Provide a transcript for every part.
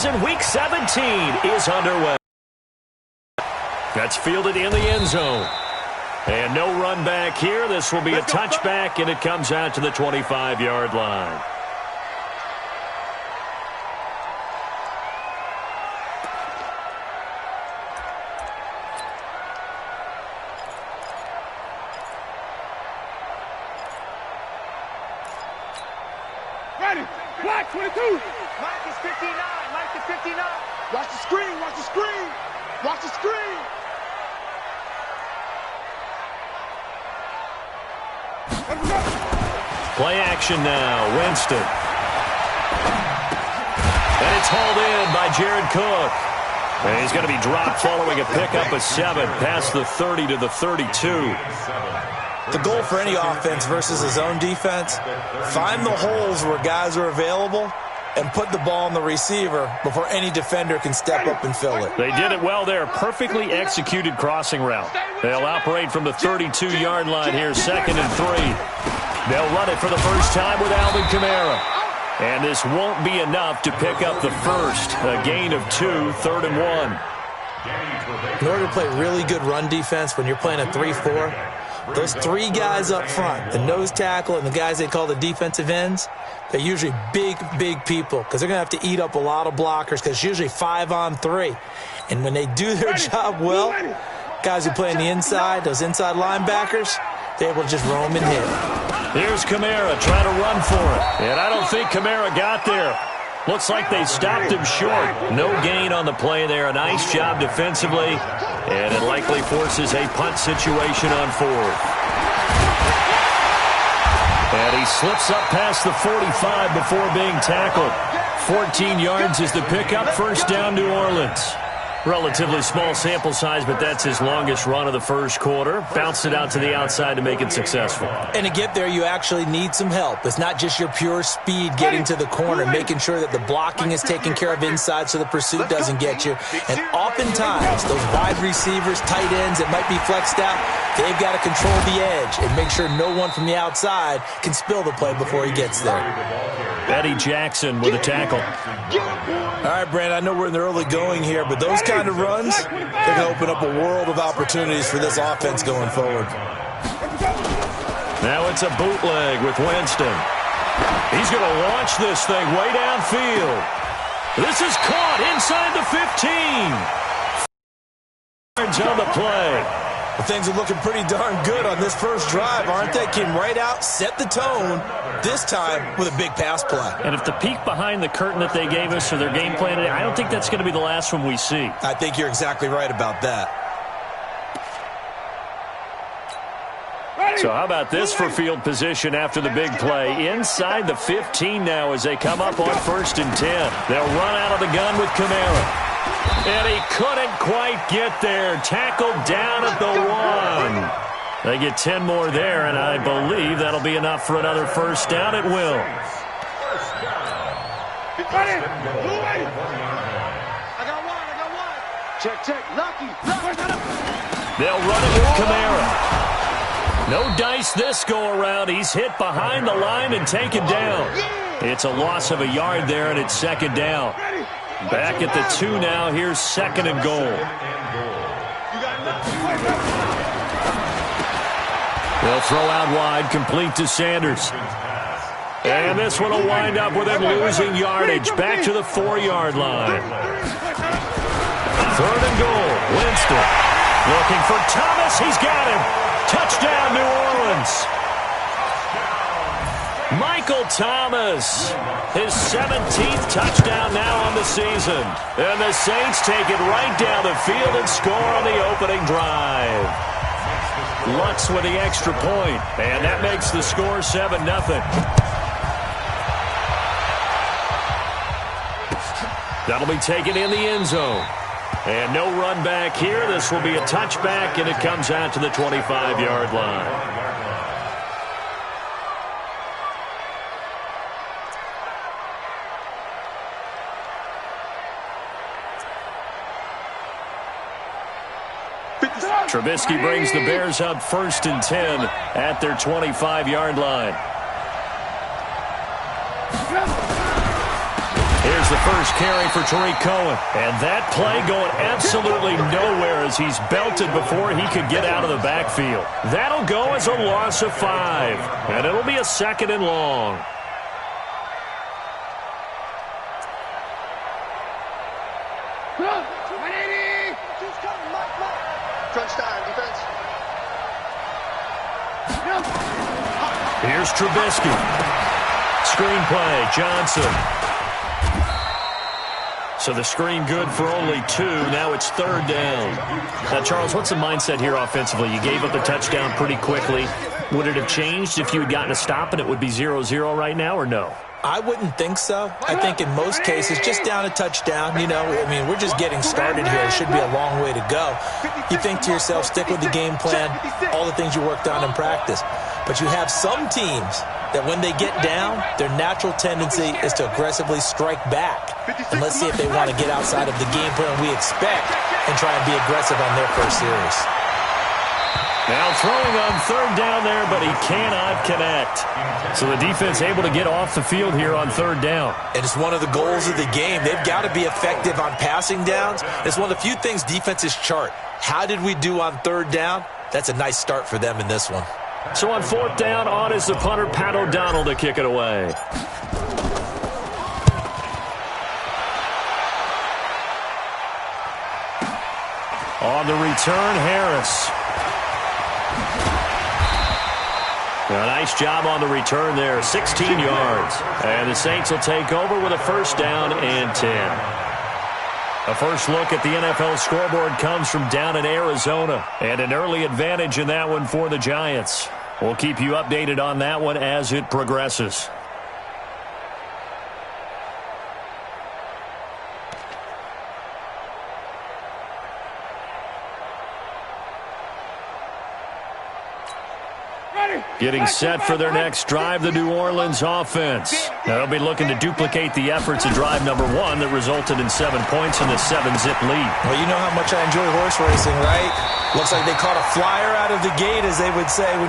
And Week 17 is underway. That's fielded in the end zone. And no run back here. This will be a touchback, and it comes out to the 25-yard line. Ready. Black 22. Mike is 59. Mike is 59. Watch the screen. Watch the screen. Watch the screen. Play action now. Winston. And it's hauled in by Jared Cook. And he's going to be dropped following a pickup of 7 past the 30 to the 32. The goal for any offense versus a zone defense, find the holes where guys are available and put the ball on the receiver before any defender can step up and fill it. They did it well there. Perfectly executed crossing route. They'll operate from the 32-yard line here, 2nd and 3. They'll run it for the first time with Alvin Kamara. And this won't be enough to pick up the first. A gain of 2, 3rd and 1. In order to play really good run defense when you're playing a 3-4, those 3 guys up front, the nose tackle and the guys they call the defensive ends, they're usually big, big people because they're going to have to eat up a lot of blockers because it's usually 5-on-3. And when they do their job well, guys who play on the inside, those inside linebackers, they're able to just roam and hit. Here's Kamara trying to run for it. And I don't think Kamara got there. Looks like they stopped him short. No gain on the play there. A nice job defensively. And it likely forces a punt situation on 4th. And he slips up past the 45 before being tackled. 14 yards is the pickup. First down, New Orleans. Relatively small sample size, but that's his longest run of the first quarter. Bounced it out to the outside to make it successful. And to get there, you actually need some help. It's not just your pure speed getting to the corner, making sure that the blocking is taken care of inside so the pursuit doesn't get you. And oftentimes, those wide receivers, tight ends that might be flexed out, they've got to control the edge and make sure no one from the outside can spill the play before he gets there. Eddie Jackson with a tackle. All right, Brandon, I know we're in the early going here, but those kind of runs, they're going to open up a world of opportunities for this offense going forward. Now it's a bootleg with Winston. He's going to launch this thing way downfield. This is caught inside the 15. Yards on the play. Well, things are looking pretty darn good on this first drive, aren't they? Came right out, set the tone, this time with a big pass play. And if the peek behind the curtain that they gave us or their game plan, I don't think that's going to be the last one we see. I think you're exactly right about that. So how about this for field position after the big play? Inside the 15 now as they come up on 1st and 10. They'll run out of the gun with Kamara. And he couldn't quite get there. Tackled down at the 1. They get 10 more there, and I believe that'll be enough for another first down. It will. I got one. Check. Lucky. They'll run it with Kamara. No dice this go-around. He's hit behind the line and taken down. It's a loss of a yard there, and it's 2nd down. Back at the 2 now. Here's 2nd and goal. They'll throw out wide, complete to Sanders. And this one will wind up with him losing yardage. Back to the 4-yard line. 3rd and goal. Winston looking for Thomas. He's got him. Touchdown, New Orleans. Michael Thomas, his 17th touchdown now on the season. And the Saints take it right down the field and score on the opening drive. Lutz with the extra point, and that makes the score 7-0. That'll be taken in the end zone. And no run back here. This will be a touchback, and it comes out to the 25-yard line. Trubisky brings the Bears up 1st and 10 at their 25-yard line. Here's the first carry for Tariq Cohen. And that play going absolutely nowhere as he's belted before he could get out of the backfield. That'll go as a loss of 5. And it'll be a 2nd and long. Crunch time, defense. Here's Trubisky. Screen play, Johnson. So the screen good for only 2. Now it's 3rd down. Now, Charles, what's the mindset here offensively? You gave up the touchdown pretty quickly. Would it have changed if you had gotten a stop and it would be 0-0 right now, or no? I wouldn't think so. I think in most cases, just down a touchdown, you know, I mean, we're just getting started here. It should be a long way to go. You think to yourself, stick with the game plan, all the things you worked on in practice. But you have some teams that when they get down, their natural tendency is to aggressively strike back. And let's see if they want to get outside of the game plan we expect and try and be aggressive on their first series. Now throwing on 3rd down there, but he cannot connect. So the defense able to get off the field here on 3rd down. And it's one of the goals of the game. They've got to be effective on passing downs. It's one of the few things defenses chart. How did we do on 3rd down? That's a nice start for them in this one. So on 4th down, on is the punter, Pat O'Donnell, to kick it away. On the return, Harris. A nice job on the return there, 16 yards. And the Saints will take over with a 1st down and 10. A first look at the NFL scoreboard comes from down in Arizona. And an early advantage in that one for the Giants. We'll keep you updated on that one as it progresses. Getting set for their next drive, the New Orleans offense. They'll be looking to duplicate the efforts of drive number 1 that resulted in 7 points in the 7-zip lead. Well, you know how much I enjoy horse racing, right? Looks like they caught a flyer out of the gate, as they would say, when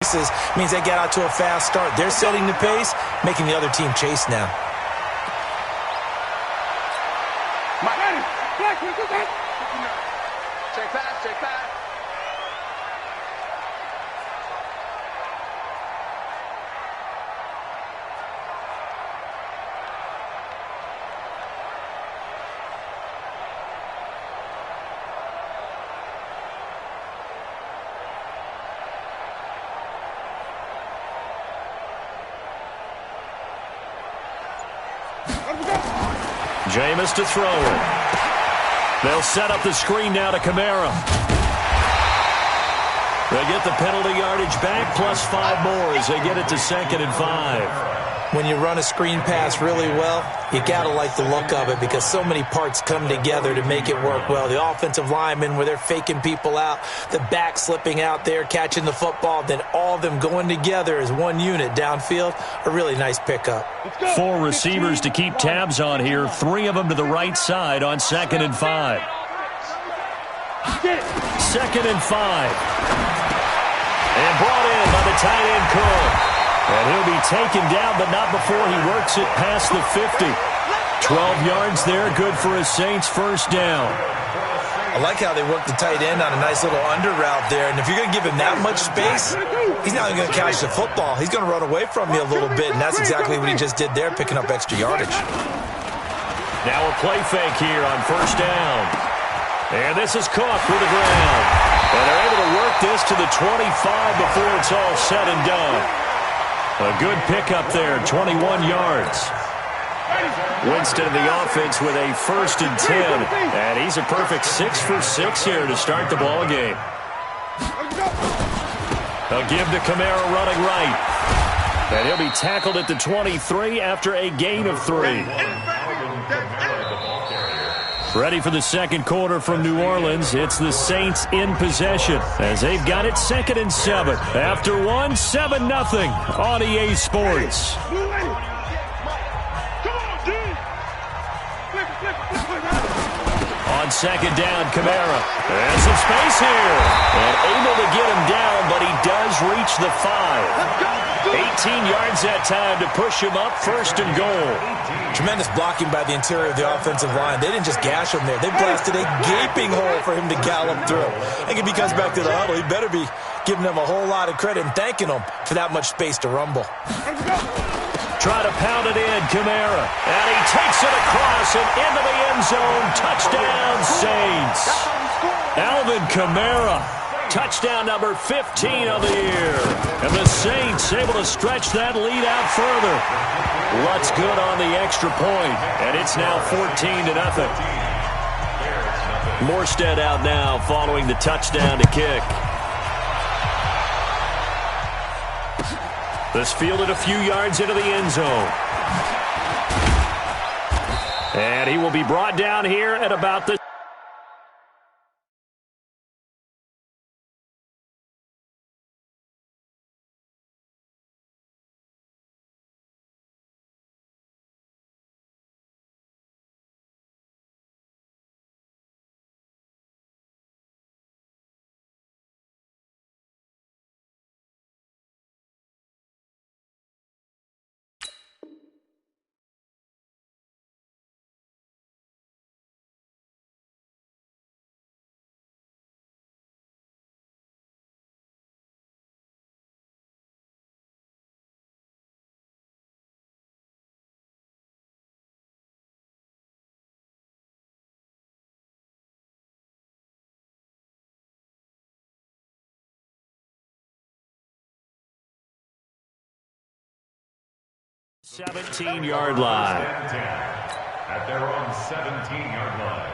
races means they get out to a fast start. They're setting the pace, making the other team chase now. Check pass, check pass. Jameis to throw it. They'll set up the screen now to Kamara. They get the penalty yardage back, plus 5 more as they get it to 2nd and 5. When you run a screen pass really well, you got to like the look of it because so many parts come together to make it work well. The offensive linemen, where they're faking people out, the back slipping out there, catching the football, then all of them going together as one unit downfield, a really nice pickup. 4 receivers to keep tabs on here, 3 of them to the right side on 2nd and 5. 2nd and 5. And brought in by the tight end Cook. And he'll be taken down, but not before he works it past the 50. 12 yards there, good for a Saints first down. I like how they work the tight end on a nice little under route there. And if you're going to give him that much space, he's not only going to catch the football, he's going to run away from you a little bit. And that's exactly what he just did there, picking up extra yardage. Now a play fake here on 1st down. And this is Cook with the ground. And they're able to work this to the 25 before it's all said and done. A good pickup there, 21 yards. Winston in the offense with a 1st and 10. And he's a perfect 6 for 6 here to start the ball game. A give to Kamara running right. And he'll be tackled at the 23 after a gain of 3. Ready for the second quarter from New Orleans. It's the Saints in possession as they've got it 2nd and 7. After 1, 7-0 on EA Sports. On On second down, Kamara. And some space here. And able to get him down, but he does reach the 5. 18 yards that time to push him up, first and goal. Tremendous blocking by the interior of the offensive line. They didn't just gash him there. They blasted a gaping hole for him to gallop through. I think if he comes back to the huddle, he better be giving them a whole lot of credit and thanking them for that much space to rumble. Try to pound it in, Kamara. And he takes it across and into the end zone. Touchdown, Saints. Alvin Kamara. Touchdown number 15 of the year. And the Saints able to stretch that lead out further. What's good on the extra point, and it's now 14-0. Morstead out now following the touchdown to kick. This fielded a few yards into the end zone. And he will be brought down here at about the .17-yard line. At their own 17-yard line.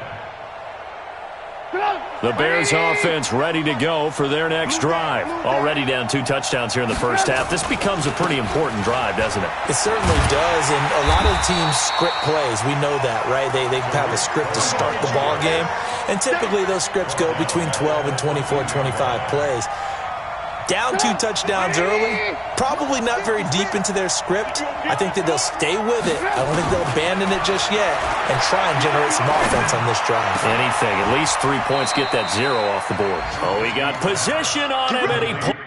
The Bears offense ready to go for their next drive. Already down 2 touchdowns here in the first half. This becomes a pretty important drive, doesn't it? It certainly does, and a lot of teams script plays. We know that, right? They have a script to start the ball game, and typically those scripts go between 12 and 24, 25 plays. Down 2 touchdowns early, probably not very deep into their script. I think that they'll stay with it. I don't think they'll abandon it just yet and try and generate some offense on this drive. Anything. At least 3 points, get that 0 off the board. Oh, he got position on him, and he pulls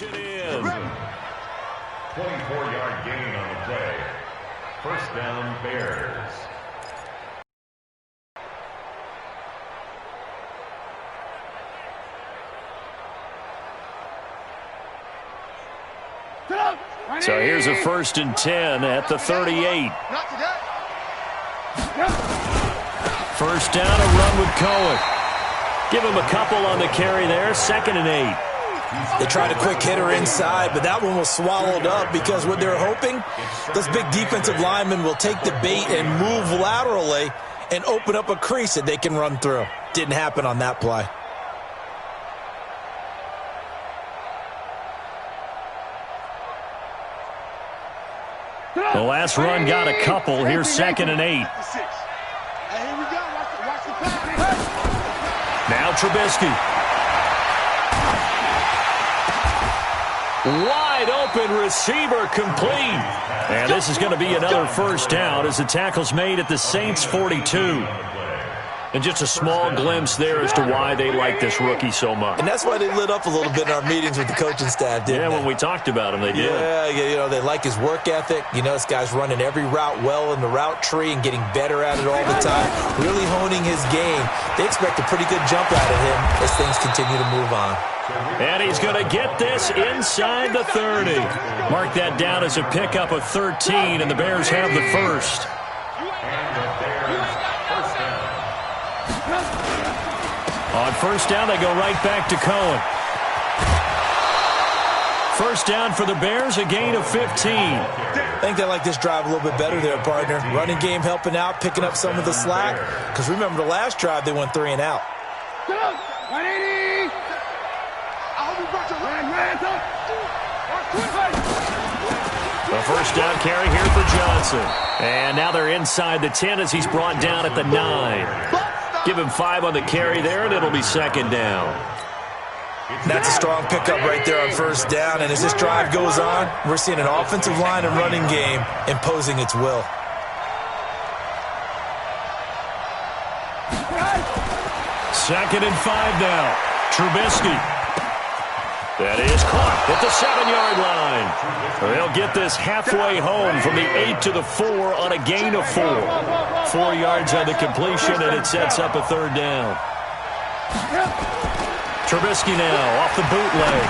it in. 24-yard gain on the play. First down, Bears. So here's a 1st and 10 at the 38. First down, a run with Cohen. Give him a couple on the carry there. 2nd and 8. They tried a quick hitter inside, but that one was swallowed up because what they're hoping, those big defensive linemen will take the bait and move laterally and open up a crease that they can run through. Didn't happen on that play. The last run got a couple. Here's 2nd and 8. Now Trubisky. Wide open receiver complete. And this is going to be another first down as the tackle's made at the Saints 42. And just a small glimpse there as to why they like this rookie so much. And that's why they lit up a little bit in our meetings with the coaching staff, didn't they? When we talked about him, they did. Yeah, you know, they like his work ethic. You know, this guy's running every route well in the route tree and getting better at it all the time, really honing his game. They expect a pretty good jump out of him as things continue to move on. And he's going to get this inside the 30. Mark that down as a pickup of 13, and the Bears have the first. On first down, they go right back to Cohen. First down for the Bears, a gain of 15. I think they like this drive a little bit better there, partner. Running game helping out, picking up some of the slack. Because remember the last drive, they went 3 and out. 180. A first down carry here for Johnson. And now they're inside the 10 as he's brought down at the 9. Give him 5 on the carry there, and it'll be second down. That's a strong pickup right there on first down. And as this drive goes on, we're seeing an offensive line and running game imposing its will. Second and 5 now. Trubisky. That is caught at the 7-yard line. They'll get this halfway home from the 8 to the 4 on a gain of 4. 4 yards on the completion, and it sets up a third down. Trubisky now off the bootleg.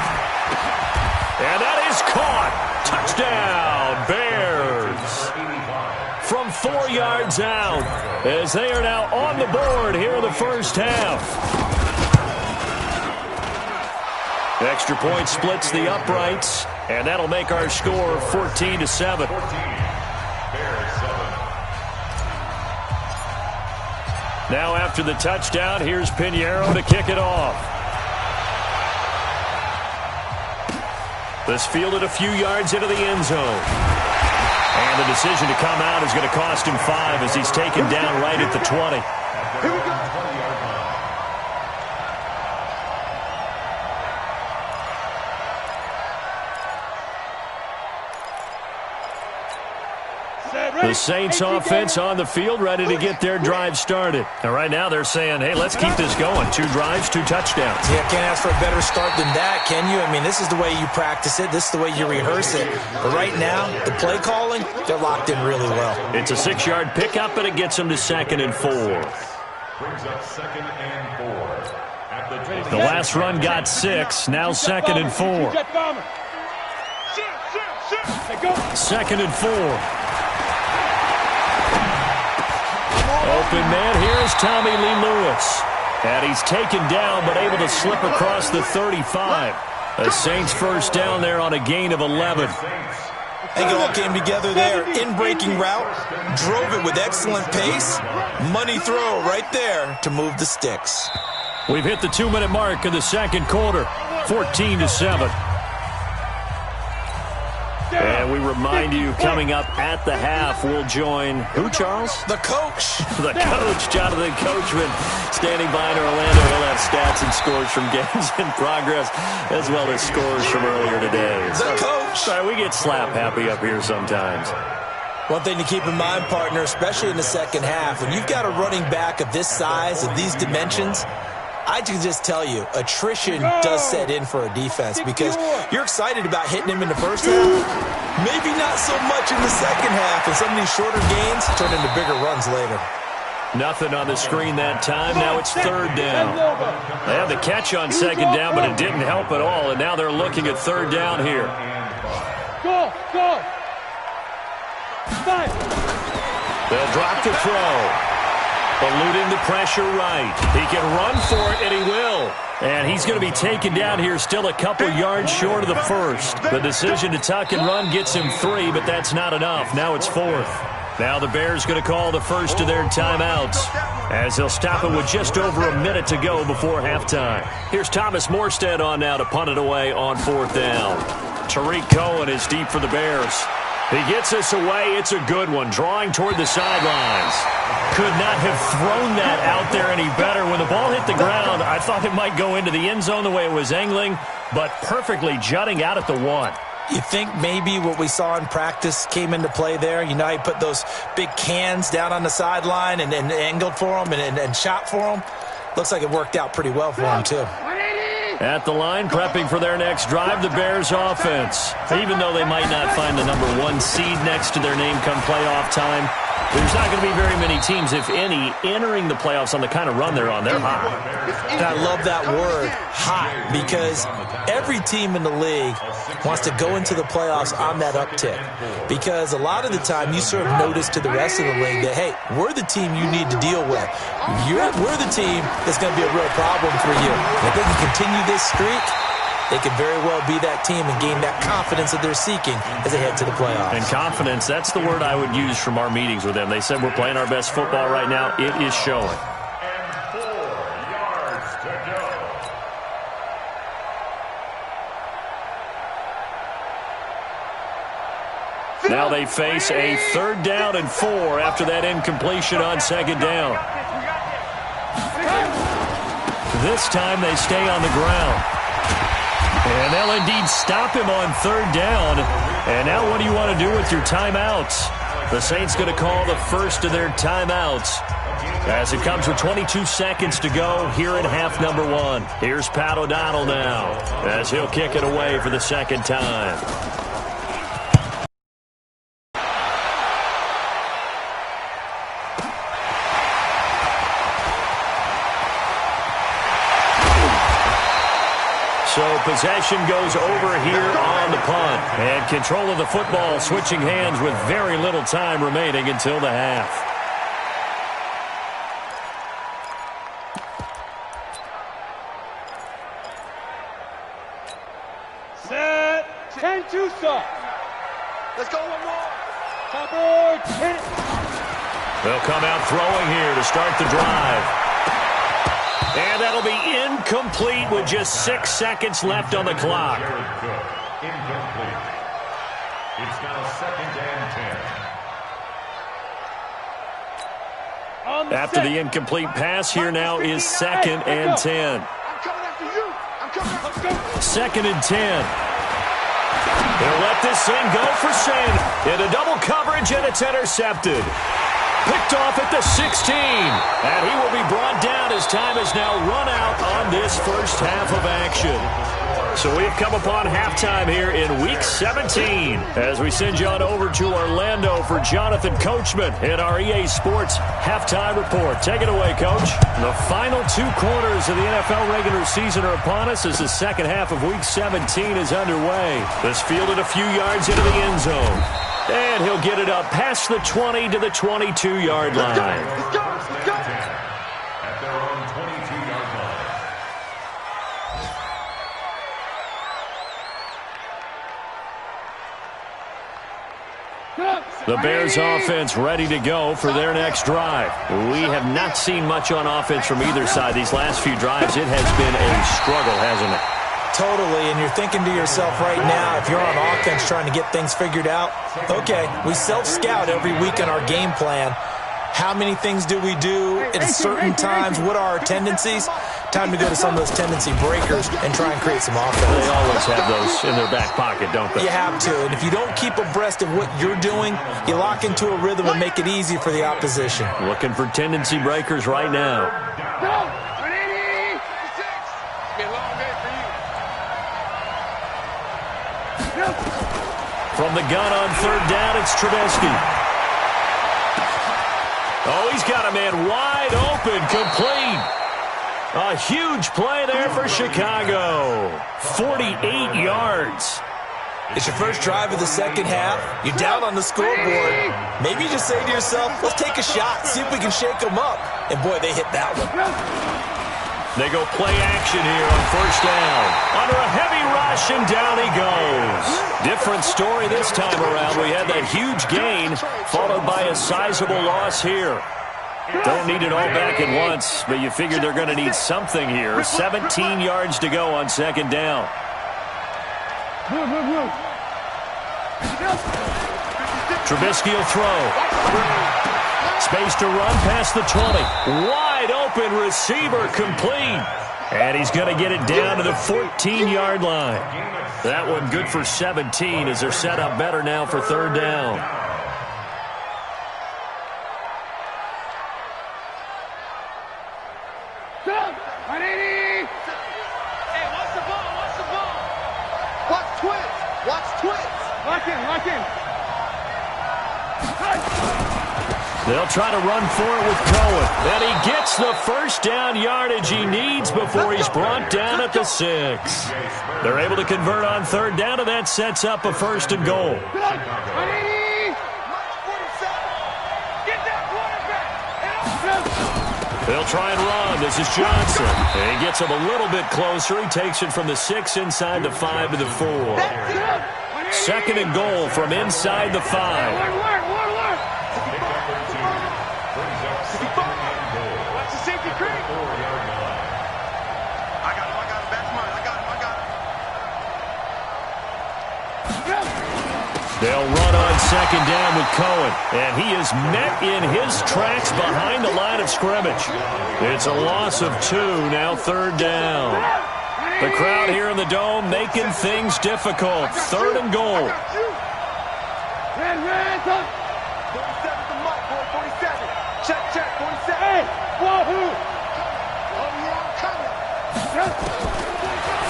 And that is caught. Touchdown, Bears. From 4 yards out, as they are now on the board here in the first half. Extra point splits the uprights, and that'll make our score 14-7. Now after the touchdown, here's Pinheiro to kick it off. This fielded a few yards into the end zone. And the decision to come out is going to cost him 5 as he's taken down right at the 20. Here we go. The Saints offense on the field, ready to get their drive started. And right now they're saying, hey, let's keep this going. 2 drives, 2 touchdowns. Yeah, can't ask for a better start than that, can you? I mean, this is the way you practice it. This is the way you rehearse it. But right now, the play calling, they're locked in really well. It's a 6-yard pickup, and it gets them to 2nd and 4. Brings up 2nd and 4. The last run got 6, now 2nd and 4. 2nd and 4. Open man, here's Tommy Lee Lewis. And he's taken down, but able to slip across the 35. The Saints first down there on a gain of 11. I think it all came together there. In-breaking route, drove it with excellent pace. Money throw right there to move the sticks. We've hit the 2-minute mark in the second quarter, 14-7. And we remind you, coming up at the half, we'll join who, Charles? The coach. The coach, Jonathan Coachman, standing by in Orlando. He'll have stats and scores from games in progress, as well as scores from earlier today. The coach. Sorry, we get slap happy up here sometimes. One thing to keep in mind, partner, especially in the second half, when you've got a running back of this size, of these dimensions, I can just tell you, attrition does set in for a defense because you're excited about hitting him in the first half. Maybe not so much in the second half, and some of these shorter gains turn into bigger runs later. Nothing on the screen that time. Now it's third down. They had the catch on second down, but it didn't help at all, and now they're looking at third down here. Go. They'll drop to throw. Eluding the pressure right. He can run for it, and he will. And he's going to be taken down here still a couple yards short of the first. The decision to tuck and run gets him 3, but that's not enough. Now it's 4th. Now the Bears going to call the first of their timeouts as they'll stop it with just over a minute to go before halftime. Here's Thomas Morstead on now to punt it away on 4th down. Tariq Cohen is deep for the Bears. He gets us away. It's a good one. Drawing toward the sidelines. Could not have thrown that out there any better. When the ball hit the ground, I thought it might go into the end zone the way it was angling, but perfectly jutting out at the 1. You think maybe what we saw in practice came into play there? You know, he put those big cans down on the sideline and angled for them and shot for them. Looks like it worked out pretty well for him, too. At the line, prepping for their next drive, the Bears offense. Even though they might not find the number 1 seed next to their name come playoff time, There's not going to be very many teams, if any, entering the playoffs on the kind of run they're on. They're hot. And I love that word, hot, because every team in the league wants to go into the playoffs on that uptick. Because a lot of the time you serve notice to the rest of the league that, hey, we're the team you need to deal with. We're the team that's going to be a real problem for you. And if they can continue this streak, they could very well be that team and gain that confidence that they're seeking as they head to the playoffs. And confidence, that's the word I would use from our meetings with them. They said we're playing our best football right now. It is showing. And 4 yards to go. Now they face a 3rd down and 4 after that incompletion on 2nd down. This time they stay on the ground. And they'll indeed stop him on 3rd down. And now what do you want to do with your timeouts? The Saints going to call the first of their timeouts as it comes with 22 seconds to go here in half number 1. Here's Pat O'Donnell now as he'll kick it away for the 2nd time. So possession goes over here on the punt. And control of the football switching hands with very little time remaining until the half. Set. 10-2 stop. Let's go one more. Cover 10. They'll come out throwing here to start the drive. And that'll be incomplete with just 6 seconds left on the clock. Incomplete. It's now 2nd and 10. After the incomplete pass, here now is 2nd and 10. I'm coming after you. I'm coming after you. 2nd and 10. They'll let this thing go for Sand. Into double coverage, and it's intercepted. Picked off at the 16. And he will be brought down as time has now run out on this first half of action. So we've come upon halftime here in Week 17 as we send you on over to Orlando for Jonathan Coachman in our EA Sports Halftime Report. Take it away, Coach. The final 2 quarters of the NFL regular season are upon us as the second half of Week 17 is underway. This fielded a few yards into the end zone. And he'll get it up past the 20 to the 22-yard line. Let's go. At their own 22-yard line. The Bears offense ready to go for their next drive. We have not seen much on offense from either side. These last few drives, it has been a struggle, hasn't it? Totally, and you're thinking to yourself right now, if you're on offense trying to get things figured out, okay, we self-scout every week in our game plan. How many things do we do at certain times? What are our tendencies? Time to go to some of those tendency breakers and try and create some offense. They always have those in their back pocket, don't they? You have to, and if you don't keep abreast of what you're doing, you lock into a rhythm and make it easy for the opposition. Looking for tendency breakers right now. From the gun on 3rd down, it's Trubisky. Oh, he's got a man wide open, complete. A huge play there for Chicago. 48 yards. It's your first drive of the second half. You're down on the scoreboard. Maybe you just say to yourself, let's take a shot, see if we can shake them up. And boy, they hit that one. They go play action here on 1st down. Under a heavy rush, and down he goes. Different story this time around. We had that huge gain, followed by a sizable loss here. Don't need it all back at once, but you figure they're going to need something here. 17 yards to go on 2nd down. Trubisky will throw. Space to run past the 20. Wide open receiver, complete. And he's going to get it down to the 14-yard line. That one good for 17 as they're set up better now for 3rd down. Hey, watch the ball, watch the ball. Watch twins. Lock in. They'll try to run for it with Cohen. And he gets the first down yardage he needs before he's brought down at the 6. They're able to convert on third down, and that sets up a 1st and goal. They'll try and run. This is Johnson. And he gets him a little bit closer. He takes it from the 6 inside the 5 to the 4. 2nd and goal from inside the 5. They'll run on 2nd down with Cohen, and he is met in his tracks behind the line of scrimmage. It's a loss of 2, now 3rd down. The crowd here in the Dome making things difficult. 3rd and goal. 47 to Mike, boy, 47. Check, 47. Hey, wahoo!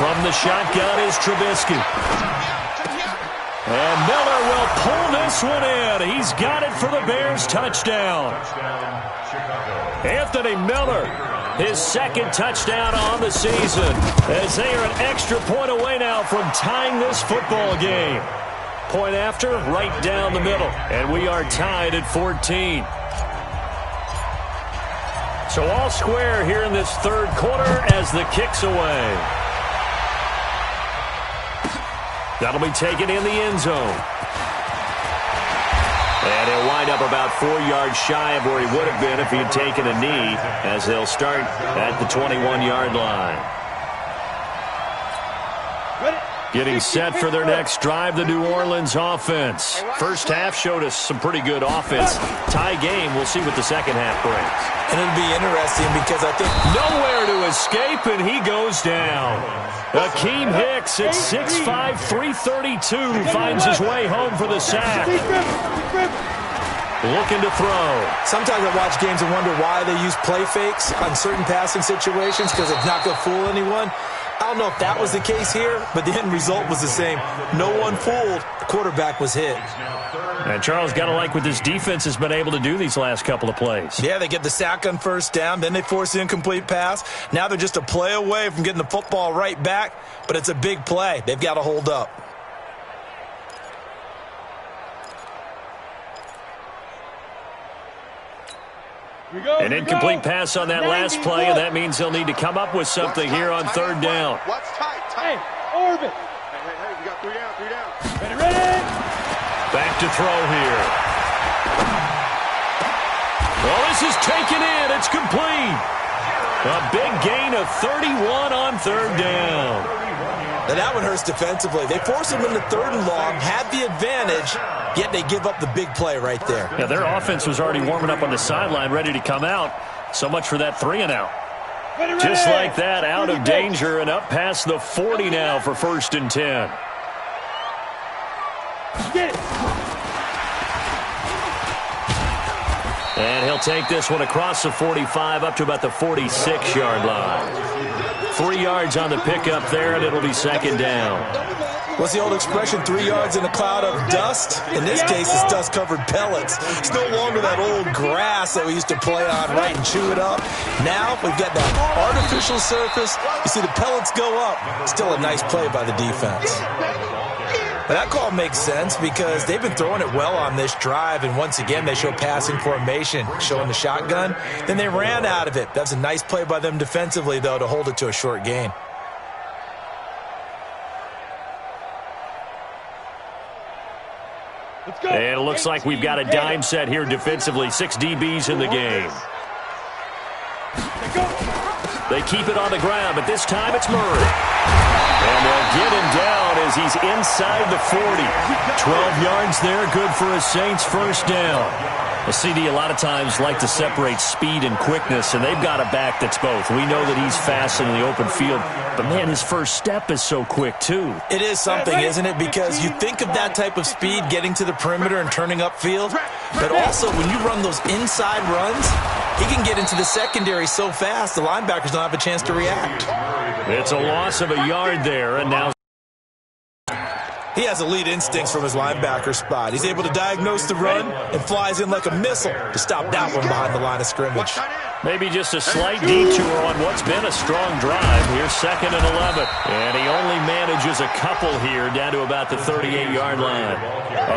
From the shotgun is Trubisky. And Miller will pull this one in. He's got it for the Bears. Touchdown. Anthony Miller, his 2nd touchdown on the season, as they are an extra point away now from tying this football game. Point after, right down the middle. And we are tied at 14. So all square here in this 3rd quarter as the kick's away. That'll be taken in the end zone. And he'll wind up about 4 yards shy of where he would have been if he had taken a knee, as they'll start at the 21-yard line. Getting set for their next drive, the New Orleans offense. First half showed us some pretty good offense. Tie game, we'll see what the second half brings. And it'll be interesting because I think nowhere to escape, and he goes down. Akeem Hicks at 6'5", 332 finds his way home for the sack. Looking to throw. Sometimes I watch games and wonder why they use play fakes on certain passing situations, because it's not going to fool anyone. I don't know if that was the case here, but the end result was the same. No one fooled. The quarterback was hit. And Charles, got to like what this defense has been able to do these last couple of plays. Yeah, they get the sack on 1st down, then they force the incomplete pass. Now they're just a play away from getting the football right back, but it's a big play. They've got to hold up. An incomplete pass on that last play, and that means they'll need to come up with something here on 3rd down. Watch tight. Hey, orbit. Hey, we got 3 down. Ready. Back to throw here. Well, this is taken in. It's complete. A big gain of 31 on 3rd down. Now that one hurts defensively. They forced them into 3rd and long, had the advantage, yet they give up the big play right there. Yeah, their offense was already warming up on the sideline, ready to come out. So much for that 3 and out. Just like that, out of danger and up past the 40 now for 1st and 10. And he'll take this one across the 45 up to about the 46-yard line. 3 yards on the pickup there, and it'll be 2nd down. What's the old expression, 3 yards in a cloud of dust? In this case, it's dust-covered pellets. It's no longer that old grass that we used to play on, right, and chew it up. Now we've got that artificial surface. You see the pellets go up. Still a nice play by the defense. But that call makes sense because they've been throwing it well on this drive, and once again, they show passing formation, showing the shotgun. Then they ran out of it. That's a nice play by them defensively, though, to hold it to a short gain. And it looks like we've got a dime set here defensively. 6 DBs in the game. They keep it on the ground, but this time it's Murray. And they'll get him down as he's inside the 40. 12 yards there, good for a Saints 1st down. A CD a lot of times like to separate speed and quickness, and they've got a back that's both. We know that he's fast in the open field, but, man, his first step is so quick, too. It is something, isn't it? Because you think of that type of speed getting to the perimeter and turning upfield, but also when you run those inside runs, he can get into the secondary so fast the linebackers don't have a chance to react. It's a loss of a yard there, and now He has elite instincts from his linebacker spot. He's able to diagnose the run and flies in like a missile to stop that one behind the line of scrimmage. Maybe just a slight detour on what's been a strong drive. Here's 2nd and 11. And he only manages a couple here down to about the 38-yard line.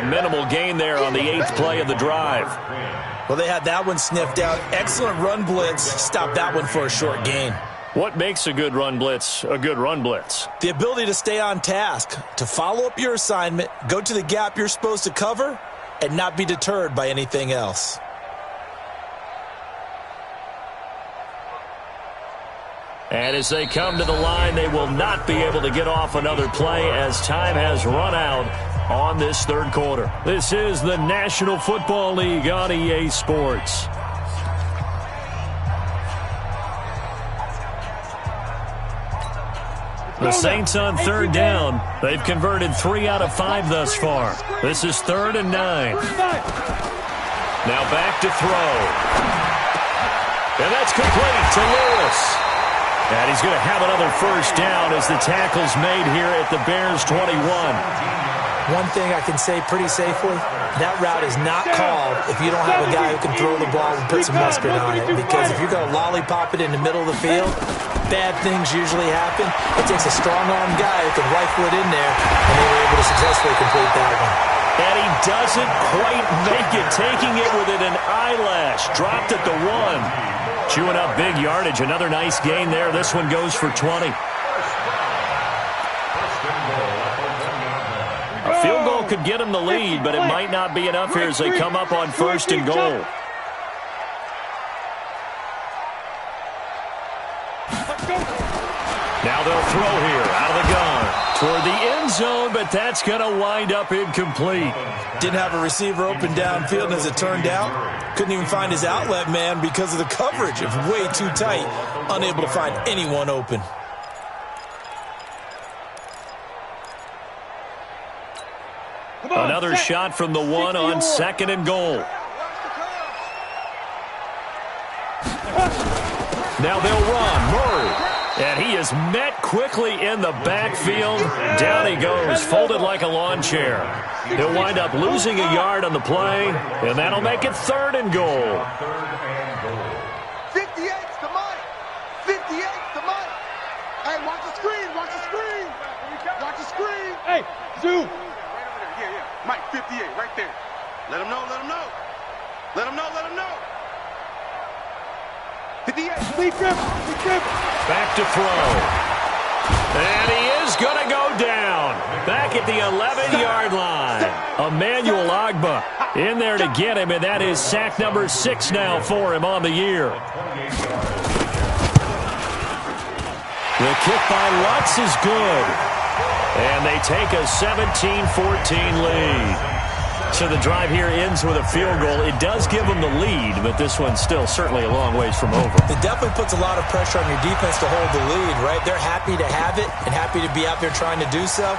A minimal gain there on the 8th play of the drive. Well, they had that one sniffed out. Excellent run blitz. Stopped that one for a short gain. What makes a good run blitz a good run blitz? The ability to stay on task, to follow up your assignment, go to the gap you're supposed to cover, and not be deterred by anything else. And as they come to the line, they will not be able to get off another play as time has run out on this 3rd quarter. This is the National Football League on EA Sports. The Saints on 3rd down. They've converted 3 out of 5 thus far. This is 3rd and 9. Now back to throw. And that's complete to Lewis. And he's going to have another 1st down as the tackle's made here at the Bears' 21. One thing I can say pretty safely, that route is not called if you don't have a guy who can throw the ball and put some mustard on it. Because if you're going to lollipop it in the middle of the field, bad things usually happen. It takes a strong-armed guy who can rifle it in there, and they were able to successfully complete that one. And he doesn't quite make it, taking it within an eyelash. Dropped at the 1. Chewing up big yardage. Another nice gain there. This one goes for 20. A field goal could get him the lead, but it might not be enough here as they come up on 1st and goal. Now they'll throw here out of the gun toward the end zone, but that's going to wind up incomplete. Didn't have a receiver open downfield, and as it turned out, couldn't even find his outlet man because of the coverage. It was way too tight, unable to find anyone open. Another shot from the 1 on 2nd and goal. Now they'll run. Murray. And he is met quickly in the backfield. Down he goes, folded like a lawn chair. He'll wind up losing a yard on the play, and that'll make it 3rd and goal. 58's the money. 58's the money. Hey, watch the screen. Watch the screen. Watch the screen. Hey, Zoo. Right over there. Yeah. Mike, 58, right there. Let him know. Let him know. Let him know. Let him know. 58. Lee Griffin. Back to throw. And he is going to go down. Back at the 11-yard line. Emmanuel Ogbah in there to get him, and that is sack number 6 now for him on the year. The kick by Lutz is good. And they take a 17-14 lead. So the drive here ends with a field goal. It does give them the lead, but this one's still certainly a long ways from over. It definitely puts a lot of pressure on your defense to hold the lead, right? They're happy to have it and happy to be out there trying to do so.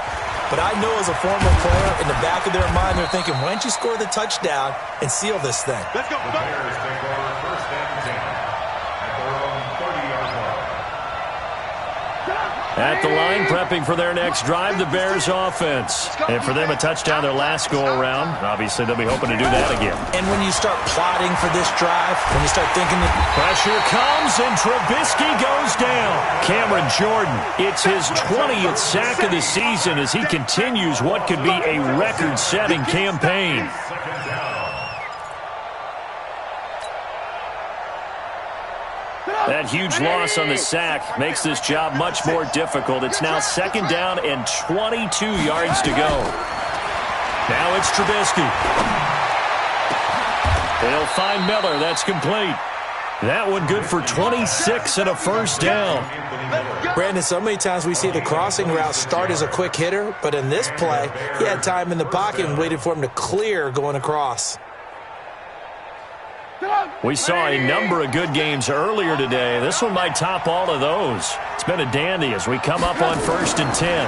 But I know as a former player, in the back of their mind, they're thinking, why don't you score the touchdown and seal this thing? Let's go. The Bears take over 1st and 10 at their own 30-yard line. At the line, prepping for their next drive, the Bears offense. And for them, a touchdown their last go-around. Obviously, they'll be hoping to do that again. And when you start plotting for this drive, when you start thinking that pressure comes, and Trubisky goes down. Cameron Jordan, it's his 20th sack of the season as he continues what could be a record-setting campaign. That huge loss on the sack makes this job much more difficult. It's now 2nd down and 22 yards to go. Now it's Trubisky. They'll find Miller. That's complete. That one good for 26 and a 1st down. Brandon, so many times we see the crossing route start as a quick hitter, but in this play, he had time in the pocket and waited for him to clear going across. We saw a number of good games earlier today. This one might top all of those. It's been a dandy as we come up on 1st and 10.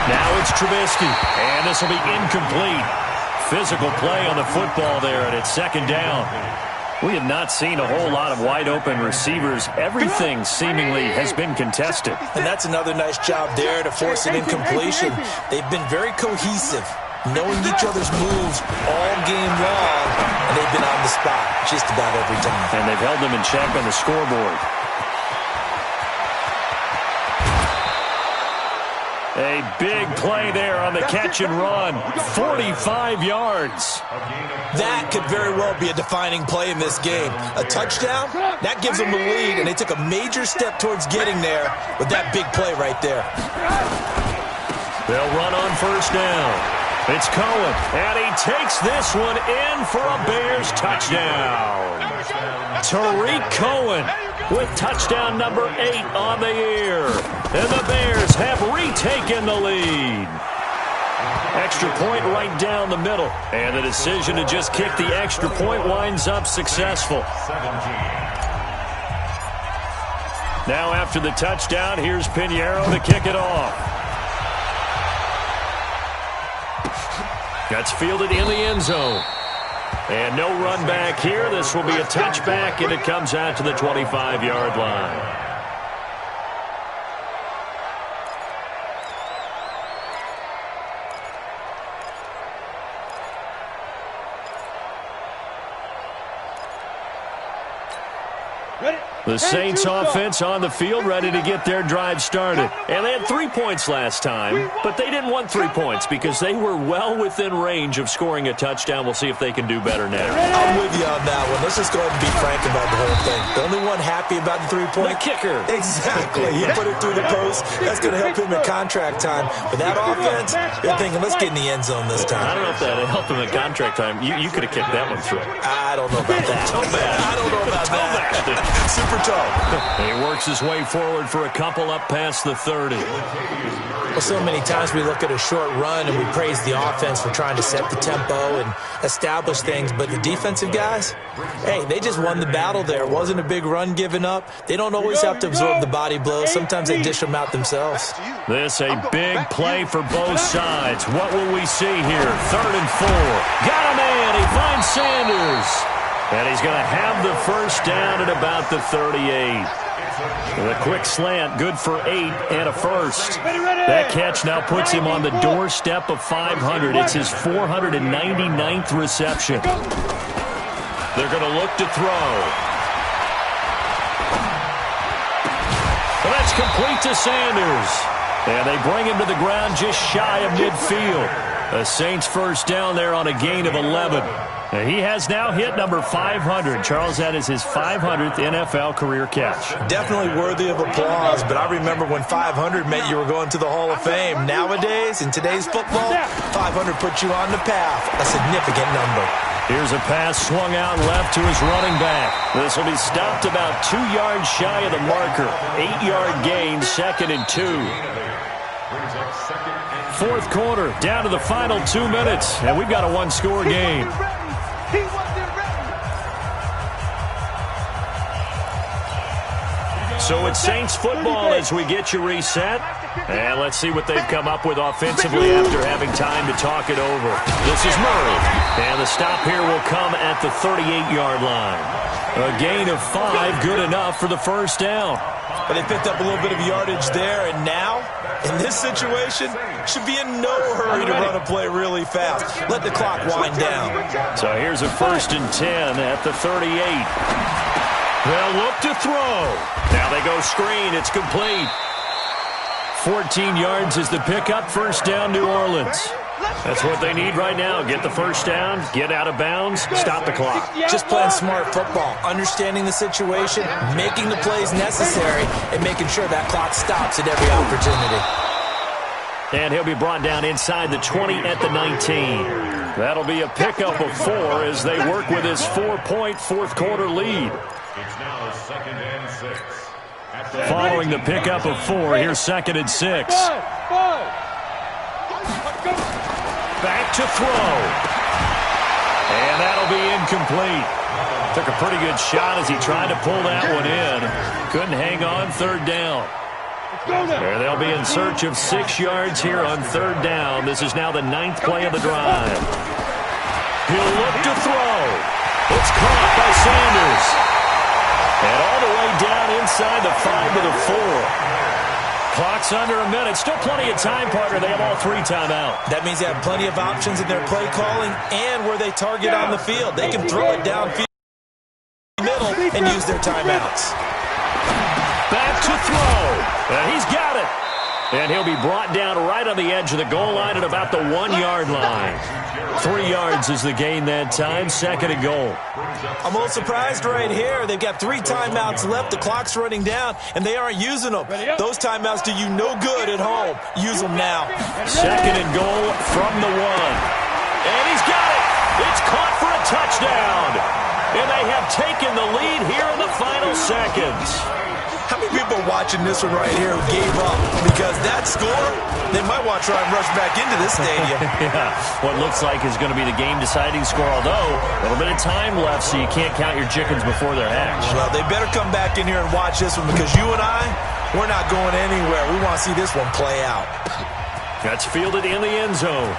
Now it's Trubisky, and this will be incomplete. Physical play on the football there, and it's 2nd down. We have not seen a whole lot of wide-open receivers. Everything seemingly has been contested. And that's another nice job there to force an incompletion. They've been very cohesive, knowing each other's moves all game long, and they've been on the spot just about every time. And they've held them in check on the scoreboard. A big play there on the catch and run. 45 yards. That could very well be a defining play in this game. A touchdown, that gives them the lead, and they took a major step towards getting there with that big play right there. They'll run on first down. It's Cohen, and he takes this one in for a Bears touchdown. Tariq Cohen with touchdown number 8 on the year. And the Bears have retaken the lead. Extra point right down the middle. And the decision to just kick the extra point winds up successful. Now after the touchdown, here's Pinheiro to kick it off. That's fielded in the end zone. And no run back here. This will be a touchback, and it comes out to the 25-yard line. The Saints offense on the field ready to get their drive started. And they had 3 points last time, but they didn't want 3 points because they were well within range of scoring a touchdown. We'll see if they can do better now. I'm with you on that one. Let's just go ahead and be frank about the whole thing. The only one happy about the 3-point? The kicker. Exactly. He put it through the post. That's going to help him at contract time. But that offense, they're thinking, let's get in the end zone this time. I don't know if that helped him at contract time. You could have kicked that one through. I don't know about that. I don't know about that. Super tough. He works his way forward for a couple up past the 30. Well, so many times we look at a short run and we praise the offense for trying to set the tempo and establish things, but the defensive guys, hey, they just won the battle there. It wasn't a big run given up. They don't always have to absorb the body blows. Sometimes they dish them out themselves. This a big play for both sides. What will we see here? 3rd and 4. Got a man. He finds Sanders. And he's going to have the first down at about the 38. With a quick slant, good for 8 and a first. That catch now puts him on the doorstep of 500. It's his 499th reception. They're going to look to throw. Well, that's complete to Sanders. And they bring him to the ground just shy of midfield. The Saints first down there on a gain of 11. He has now hit number 500. Charles, that is his 500th NFL career catch. Definitely worthy of applause, but I remember when 500 meant you were going to the Hall of Fame. Nowadays, in today's football, 500 puts you on the path, a significant number. Here's a pass swung out left to his running back. This will be stopped about 2 yards shy of the marker. 8-yard gain, 2nd and 2. Fourth quarter, down to the final 2 minutes, and we've got a one-score game. So it's Saints football as we get you reset. And let's see what they've come up with offensively after having time to talk it over. This is Murray. And the stop here will come at the 38-yard line. A gain of 5, good enough for the first down. But they picked up a little bit of yardage there, and now, in this situation, should be in no hurry to run a play really fast. Let the clock wind down. So here's a 1st and 10 at the 38. They'll look to throw. Now they go screen. It's complete. 14 yards is the pickup. First down, New Orleans. That's what they need right now. Get the first down, get out of bounds, stop the clock. Just playing smart football, understanding the situation, making the plays necessary, and making sure that clock stops at every opportunity. And he'll be brought down inside the 20 at the 19. That'll be a pickup of 4 as they work with his 4-point fourth quarter lead. It's now 2nd and 6. Following the pickup of 4, here's 2nd and 6. Back to throw. And that'll be incomplete. Took a pretty good shot as he tried to pull that one in. Couldn't hang on, 3rd down. There they'll be in search of 6 yards here on 3rd down. This is now the 9th play of the drive. He'll look to throw. It's caught by Sanders. And all the way down inside the 5 to the 4. Clock's under a minute. Still plenty of time, partner. They have all 3 timeouts. That means they have plenty of options in their play calling and where they target on the field. They can throw it downfield middle and use their timeouts. Back to throw. And he's got it. And he'll be brought down right on the edge of the goal line at about the 1-yard line. 3 yards is the gain that time. 2nd and goal. I'm a little surprised right here. They've got 3 timeouts left. The clock's running down, and they aren't using them. Those timeouts do you no good at home. Use them now. 2nd and goal from the 1. And he's got it. It's caught for a touchdown. And they have taken the lead here in the final seconds. How many people watching this one right here who gave up? Because that score, they might want to try and rush back into this stadium. Yeah, what looks like is going to be the game-deciding score, although a little bit of time left, so you can't count your chickens before they're hatched. Well, they better come back in here and watch this one because you and I, we're not going anywhere. We want to see this one play out. That's fielded in the end zone.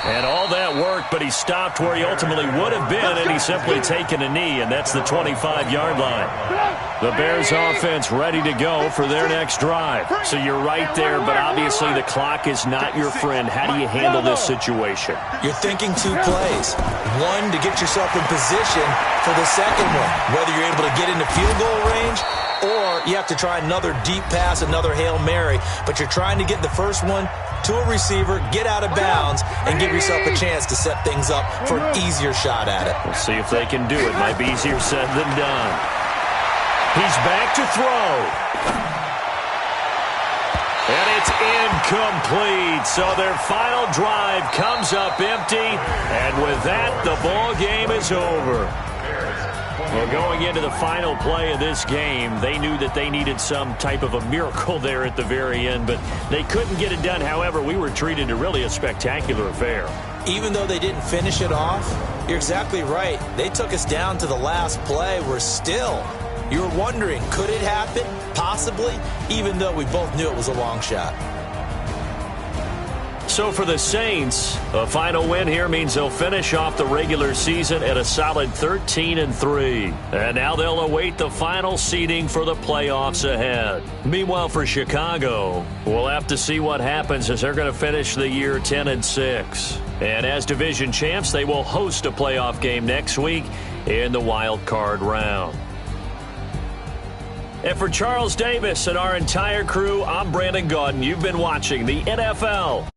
And all that worked, but he stopped where he ultimately would have been, and he's simply taken a knee, and that's the 25-yard line. The Bears offense ready to go for their next drive. So you're right there, but obviously the clock is not your friend. How do you handle this situation? You're thinking 2 plays. One, to get yourself in position for the second one, whether you're able to get into field goal range or you have to try another deep pass, another Hail Mary, but you're trying to get the first one to a receiver, get out of bounds, and give yourself a chance to set things up for an easier shot at it. We'll see if they can do it. Might be easier said than done. He's back to throw. And it's incomplete. So their final drive comes up empty. And with that, the ball game is over. Well, going into the final play of this game, they knew that they needed some type of a miracle there at the very end, but they couldn't get it done. However, we were treated to really a spectacular affair. Even though they didn't finish it off, you're exactly right. They took us down to the last play. We're still, you were wondering, could it happen? Possibly, even though we both knew it was a long shot. So for the Saints, a final win here means they'll finish off the regular season at a solid 13-3. And now they'll await the final seeding for the playoffs ahead. Meanwhile, for Chicago, we'll have to see what happens as they're going to finish the year 10-6. And as division champs, they will host a playoff game next week in the wild card round. And for Charles Davis and our entire crew, I'm Brandon Gaudin. You've been watching the NFL